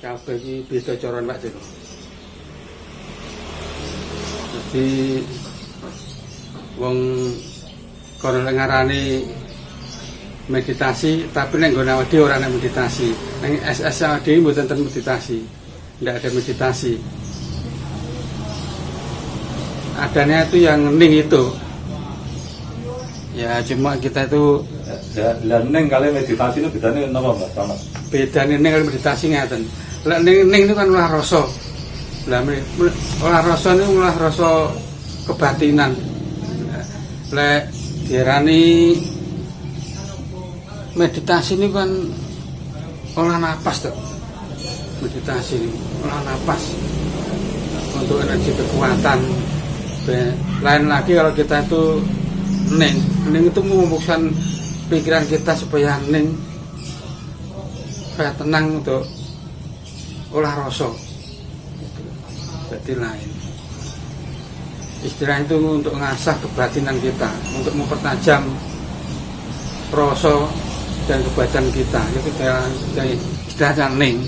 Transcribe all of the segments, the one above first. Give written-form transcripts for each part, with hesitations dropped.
kabeh iki beda cara Pak Joko. Jadi wong kono ngarani meditasi, tapi nek nggon awake ora ana meditasi. Ning SS awake mboten ten meditasi. Ndak ada meditasi. Adanya itu yang ning itu. Ya cuma kita itu ning kali meditasi itu bedane napa Mas Samad? Bedane ning kali meditasi ngeten. Lek ning itu kan olah rasa. Lah olah rasa niku olah rasa kebatinan. Lek diarani meditasi ini kan olah napas tuh. Meditasi ini olah napas untuk energi kekuatan. Lain lagi kalau kita itu ning itu memutuskan pikiran kita supaya tenang untuk olah rasa. Jadi lain. Istilah itu untuk mengasah kebatinan kita, untuk mempertajam rasa dan kebatinan kita. Itu dari istilahnya ning.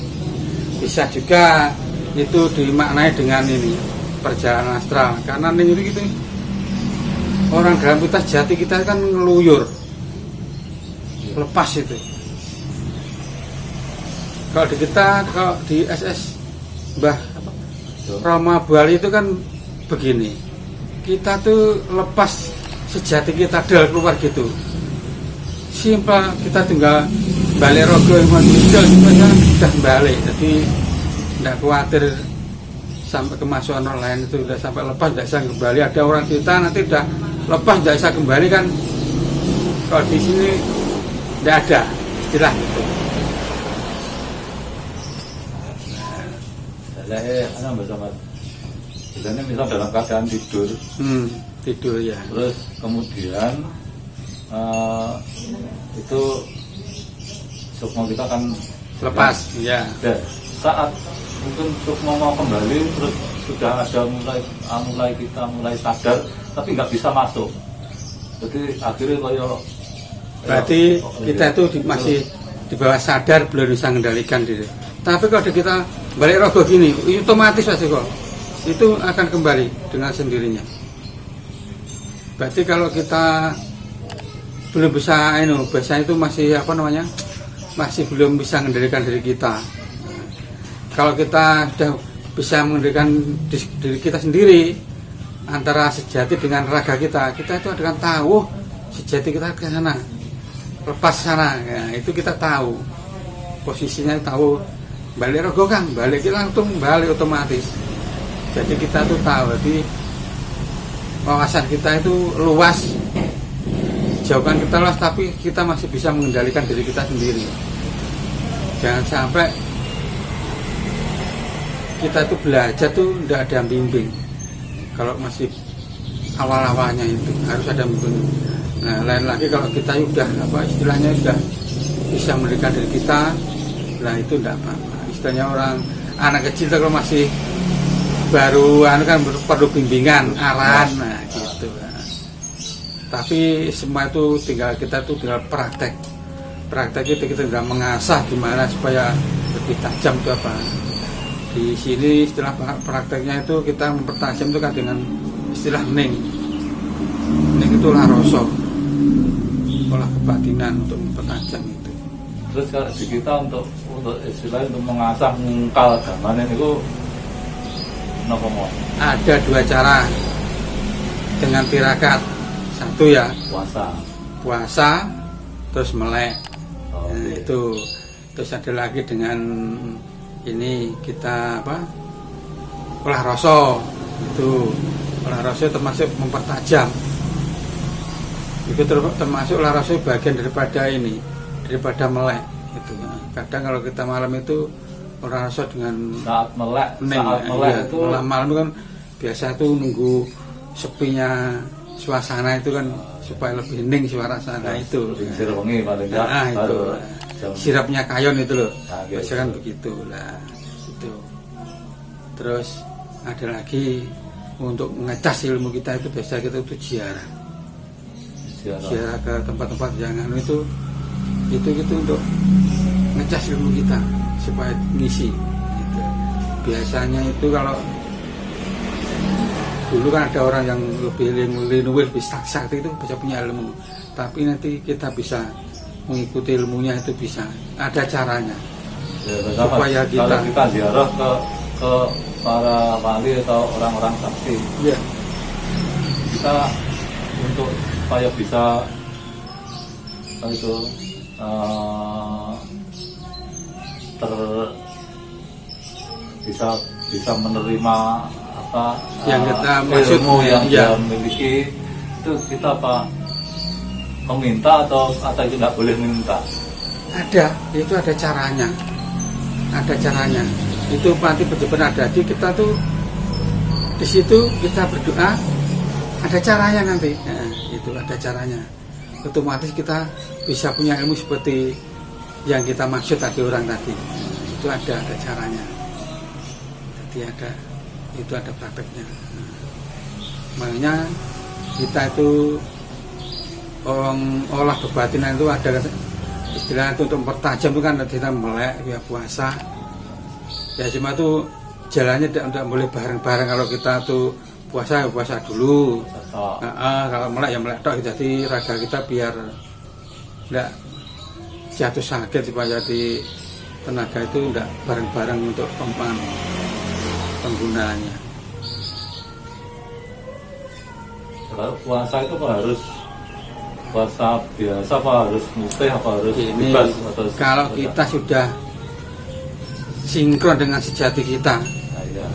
Bisa juga itu dimaknai dengan ini perjalanan astral. Karena ning itu gitu, orang dalam kita jati kita kan ngeluyur, lepas itu. Kalau di kita, kalau di SS Mbah Rama Bali itu kan begini, kita tuh lepas sejati kita dal keluar gitu. Simpel, kita tinggal balik rogo yang muncul supaya sudah balik. Jadi tidak khawatir sampai kemasukan orang lain itu sudah sampai lepas tidak bisa kembali. Ada orang kita nanti sudah lepas tidak bisa kembali kan. Kalau di sini tidak ada istilah itu. Ana Mbak Samad. Biasanya misal dalam keadaan tidur. Tidur ya. Terus kemudian itu sukma kita kan lepas ya. Saat mungkin sukma mau kembali terus sudah ada mulai kita sadar tapi nggak bisa masuk. Jadi akhirnya berarti kita itu masih di bawah sadar, belum bisa mengendalikan diri. Tapi kalau kita balik rogo gini, otomatis pasti kok itu akan kembali dengan sendirinya. Berarti kalau kita belum bisa biasanya itu masih masih belum bisa mengendalikan diri kita. Kalau kita sudah bisa mengendalikan diri kita sendiri, antara sejati dengan raga kita itu akan tahu sejati kita ke sana, lepas sana. Ya, itu kita tahu posisinya, tahu balik rogo kan, balik kita langsung balik otomatis. Jadi kita tuh tahu, jadi wawasan kita itu luas. Jauhkan kita luas, tapi kita masih bisa mengendalikan diri kita sendiri. Jangan sampai kita itu belajar tuh tidak ada bimbing. Kalau masih awal-awalnya itu harus ada bimbing. Nah, lain lagi kalau kita sudah istilahnya sudah bisa mengendalikan diri kita, nah itu tidak apa-apa. Istilahnya orang anak kecil kalau masih baru kan perlu bimbingan, arahan, nah gitu. Tapi semua itu kita tinggal praktek itu kita tinggal mengasah gimana supaya lebih tajam itu apa. Di sini istilah prakteknya itu kita mempertajam itu kan dengan istilah ning itu olah rasa, olah kebatinan untuk mempertajam itu. Terus kalau di kita untuk istilah untuk mengasah mengkal gamane itu napa mau? Ada dua cara dengan tirakat. Satu ya puasa terus melek. Itu terus ada lagi dengan ini kita olah rasa. Itu olah rasa termasuk mempertajam. Itu termasuk olah rasa bagian daripada melek itu. Kadang kalau kita malam itu olah rasa dengan saat melek itu malam kan biasa tuh nunggu sepinya suasana itu kan supaya lebih hening suasana itu. Sirap wengi paling itu. Sirapnya kayon itu loh. Biasa kan begitu lah. Itu. Terus ada lagi untuk mengecas ilmu kita itu biasa kita itu ziarah ke tempat-tempat yang itu untuk ngecas ilmu kita supaya ngisi. biasanya itu kalau dulu kan ada orang yang lebih sakti itu bisa punya ilmu, tapi nanti kita bisa mengikuti ilmunya itu bisa ada caranya Ya, supaya kalau kita ziarah ke para wali atau orang-orang sakti, ya kita untuk supaya bisa itu bisa menerima apa yang kita maksud ilmu yang ya. dia miliki, itu kita apa meminta atau tidak boleh minta? Ada, itu ada caranya, itu nanti benar-benar ada di kita tuh, di situ kita berdoa ada caranya nanti. Nah, itu ada caranya, otomatis kita bisa punya ilmu seperti yang kita maksud tadi orang tadi. Itu ada caranya, jadi itu ada prakteknya. Nah, makanya kita itu olah kebatinan itu ada istilah itu untuk mempertajam itu kan kita melek ya puasa ya, cuma tuh jalannya tidak boleh bareng-bareng. Kalau kita tuh puasa ya puasa dulu, kalau melek ya melek tok, jadi raga kita biar tidak jatuh sakit, supaya di tenaga itu tidak bareng-bareng untuk penggunaannya. Kalau puasa itu harus puasa biasa apa harus mutih apa harus ini bebas kalau kita sudah sinkron dengan sejati kita, nah, ya.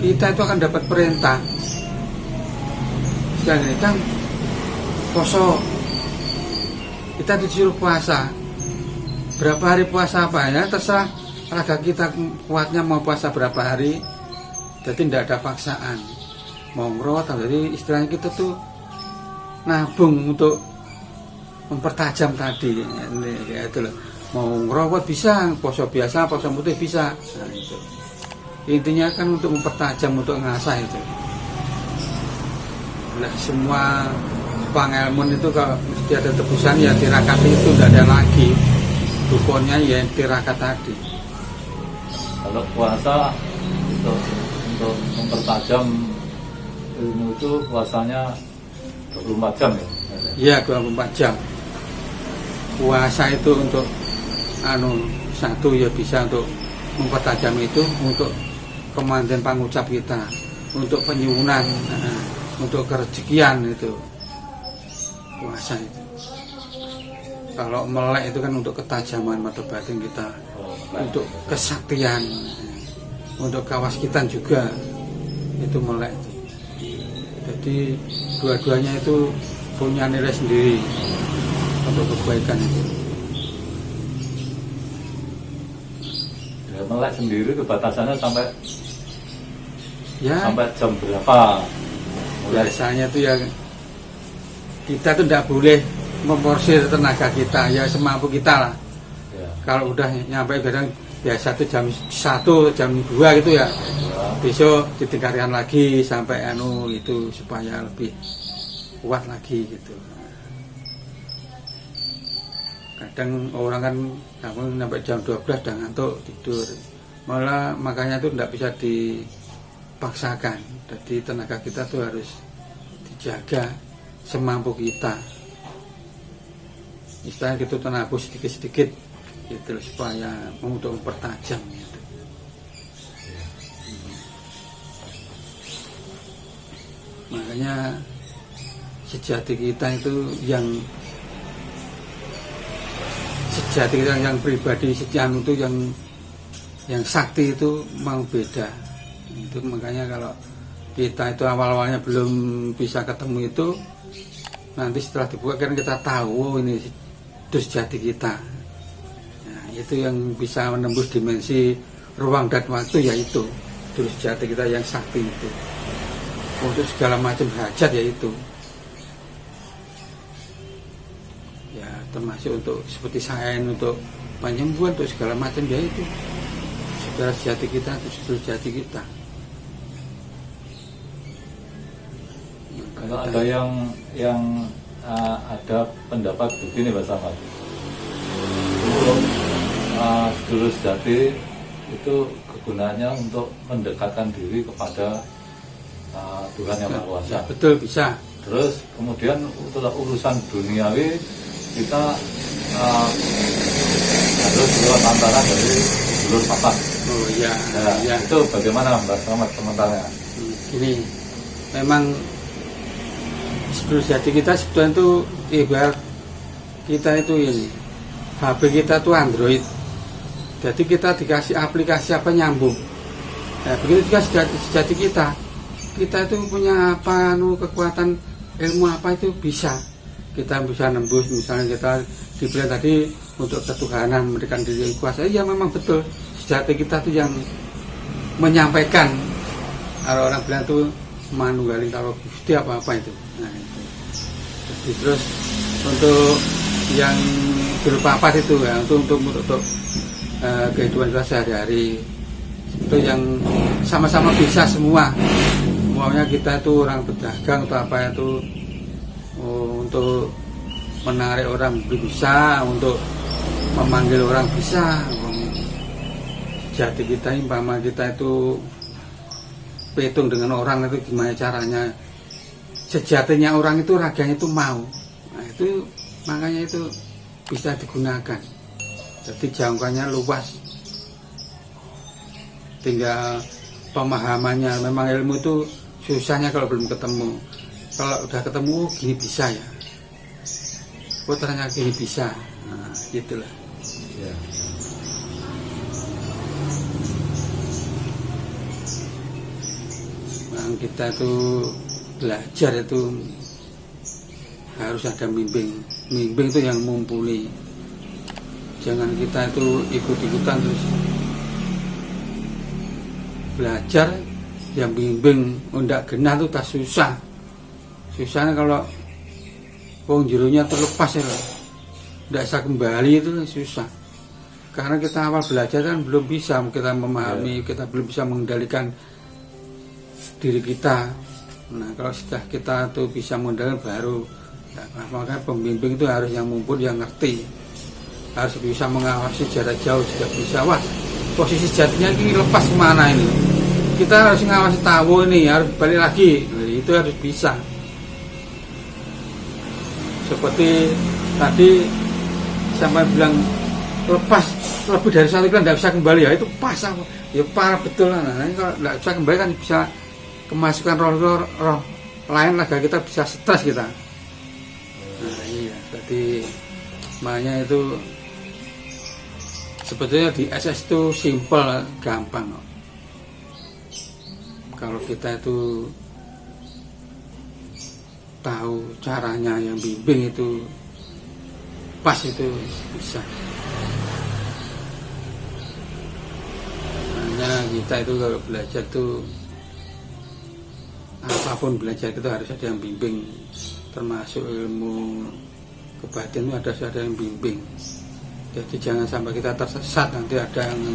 kita itu akan dapat perintah. Sekarang ini kan poso, kita disuruh puasa berapa hari, puasa apa ya terserah raga kita kuatnya mau puasa berapa hari, jadi tidak ada paksaan mau ngerot. Jadi istilahnya kita tuh nabung untuk mempertajam tadi ini, ya itu loh. Mau ngerokok bisa, poso biasa, poso putih bisa. Nah, itu intinya kan untuk mempertajam, untuk ngasah itu. Nah, semua pangelmun itu kalau mesti ada tebusan ya tirakati itu tidak ada lagi. Dukunnya ya tirakat tadi. Kalau puasa untuk mempertajam ilmu itu puasanya 24 jam ya? Iya 24 jam. Puasa itu untuk satu ya bisa untuk mempertajam itu, untuk kemandian pangucap kita, untuk penyuhunan, untuk kerejekian itu puasa itu. Kalau melek itu kan untuk ketajaman mata batin kita, untuk kesaktian, untuk kawaskitan juga itu melek. Jadi dua-duanya itu punya nilai sendiri untuk kebaikan itu. Ya, melek sendiri itu batasannya sampai Ya, jam berapa? biasanya tuh ya kita tuh tidak boleh memporsir tenaga kita, ya semampu kita lah. Ya. Kalau udah nyampe kadang biasa tuh jam 1, jam 2 gitu ya. Besok ditingkatkan lagi sampai itu supaya lebih kuat lagi gitu. Kadang orang kan sampai jam 12 udah ngantuk tidur. Malah makanya tuh tidak bisa dipaksakan. Jadi tenaga kita tuh harus dijaga semampu kita. Istilahnya gitu, tenabur sedikit-sedikit gitu supaya untuk mempertajam gitu. Makanya sejati kita itu yang pribadi sejati itu yang sakti itu mau beda. Itu makanya kalau kita itu awal-awalnya belum bisa ketemu itu, nanti setelah dibuka kan kita tahu ini itu sejati kita. Nah, itu yang bisa menembus dimensi ruang dan waktu, yaitu itu sejati kita yang sakti itu. Untuk segala macam hajat yaitu. Ya termasuk untuk seperti sain, untuk penyembuhan, untuk segala macam yaitu. Segala sejati kita itu sejati kita. Kalau ada yang ada pendapat begini Pak Samad, untuk sedulur sejati itu gunanya untuk mendekatkan diri kepada Tuhan yang Maha Kuasa. Betul, bisa. Terus kemudian untuk urusan duniawi kita harus lewat antara dari dulur papa. Oh iya, Ya, itu bagaimana Mbak Selamat komentarnya? Gini, memang sedulur jati kita sebetulnya itu ibarat kita itu ini HP kita tuh Android, jadi kita dikasih aplikasi apa nyambung. Nah, begitu juga sejati kita itu punya apa kekuatan ilmu apa itu bisa kita bisa nembus. Misalnya kita dibilang tadi untuk ketuhanan memberikan diri kuasa, ya memang betul sejati kita tuh yang menyampaikan. Kalau orang bilang tuh manunggaling kalau Gusti apa itu. Nah, itu. Jadi, terus untuk yang berupa apa itu ya untuk kehidupan kita sehari-hari itu yang sama-sama bisa semua. Maunya kita itu orang berdagang atau apa itu untuk menarik orang bisa, untuk memanggil orang bisa. Jati kita umpama kita itu petung dengan orang itu gimana caranya. Sejatinya orang itu raganya itu mau. Nah, itu makanya itu bisa digunakan. Jadi jangkauannya luas. Tinggal pemahamannya. Memang ilmu itu susahnya kalau belum ketemu. Kalau udah ketemu gini bisa ya. Ternyata gini bisa. Nah, gitulah. Ya. Kita itu belajar itu harus ada bimbing itu yang mumpuni. Jangan kita itu ikut-ikutan terus belajar yang bimbing undak genah itu tak susahnya kalau wong jeronya terlepas ya, tidak bisa kembali itu susah. Karena kita awal belajar kan belum bisa kita memahami, kita belum bisa mengendalikan diri kita. Nah, kalau sudah kita tuh bisa mengendalikan baru, maka pembimbing itu harus yang mumpuni, yang ngerti, harus bisa mengawasi jarak jauh juga bisa. Wah, posisi jadinya ini lepas kemana ini? Kita harus mengawasi tahu ini, harus balik lagi. Nah, itu harus bisa. Seperti tadi sampai bilang lepas lebih dari satu bulan tidak bisa kembali, ya itu pas ya parah betul. Nah, ini kalau tidak bisa kembali kan bisa kemasukan roh lain laga kita, bisa stres kita. Nah, iya, jadi makanya itu sebetulnya di SS itu simple, gampang. Kalau kita itu tahu caranya, yang bimbing itu pas, itu bisa. Hanya kita itu kalau belajar tuh apapun belajar itu harus ada yang bimbing, termasuk ilmu kebatin itu ada yang bimbing. Jadi jangan sampai kita tersesat, nanti ada yang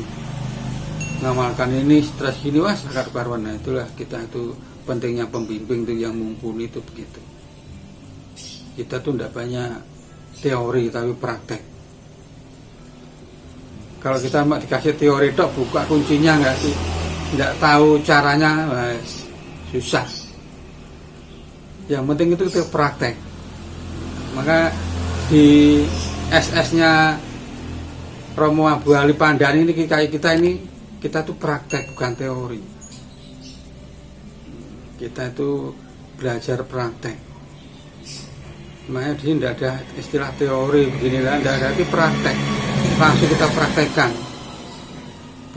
ngamalkan ini stres gini, wah sakar karuan. Nah, itulah kita itu pentingnya pembimbing itu yang mumpuni itu begitu. Kita tuh tidak banyak teori tapi praktek. Kalau kita mau dikasih teori tok, buka kuncinya nggak tahu caranya, susah. Yang penting itu kita praktek. Maka di SS-nya Romo Abu Ali Pandani ini kita tuh praktek, bukan teori. Kita itu belajar praktek. Makanya di sini tidak ada istilah teori beginilah, tidak ada, tapi praktek. Langsung kita praktekkan.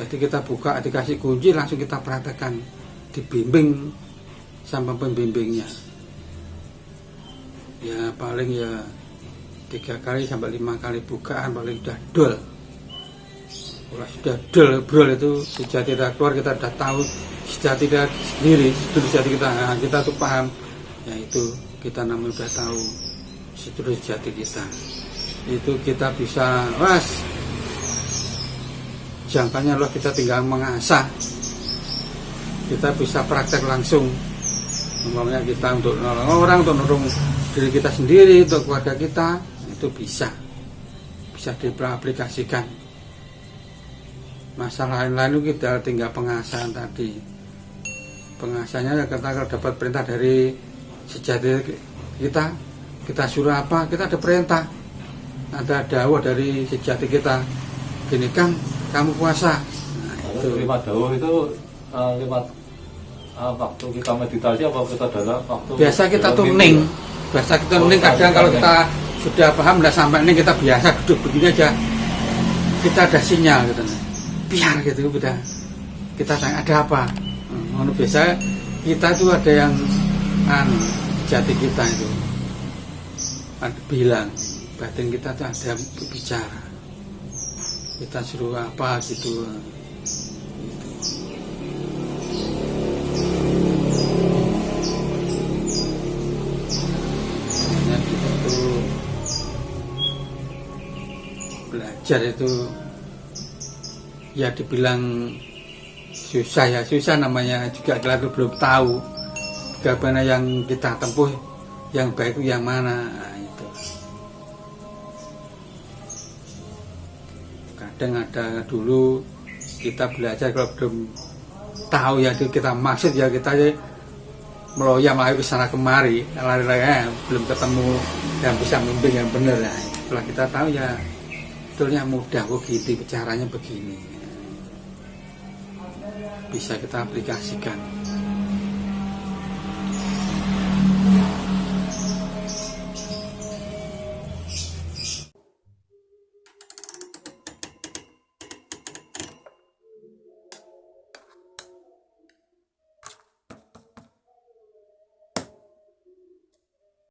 Jadi kita buka, dikasih kunci, langsung kita praktekkan. Dibimbing sama pembimbingnya. Ya paling ya 3 kali sampai 5 kali bukaan paling udah dol. Kalau sudah dol brol itu sejati kita keluar, kita udah tahu sejati kita sendiri, sejati kita, nah, kita tuh paham. Ya itu kita namanya udah tahu sejati kita. Itu kita bisa jangkanya loh, kita tinggal mengasah. Kita bisa praktek langsung. Umpamanya kita untuk nolong orang, untuk nolong diri kita sendiri, untuk keluarga kita, itu bisa diaplikasikan. Masalah lain itu kita tinggal pengasahan tadi. Pengasahannya kita kalau dapat perintah dari sejati kita suruh apa, kita ada perintah, ada dawuh dari sejati kita, gini Kang, kamu puasa. Nah, itu lewat dawuh itu lewat waktu kita meditasi apa kita dalam waktu biasa kita tuning, kadang kalau kita sudah paham udah sampai ini kita biasa duduk begini aja, kita ada sinyal gitu, biar gitu kita tanya ada apa. Biasa kita itu ada yang jati kita itu ada bilang, batin kita tuh ada bicara, kita suruh apa gitu. Hanya kita tuh belajar itu ya dibilang susah namanya juga kita belum tahu bagaimana yang kita tempuh, yang baik itu yang mana. Nah, itu kadang ada dulu kita belajar kalau belum tahu ya itu kita maksud ya kita meloyang ke sana kemari lari-lari belum ketemu dan bisa membimbing yang benar. Nah, setelah kita tahu ya betulnya mudah kok gitu, caranya begini, bisa kita aplikasikan.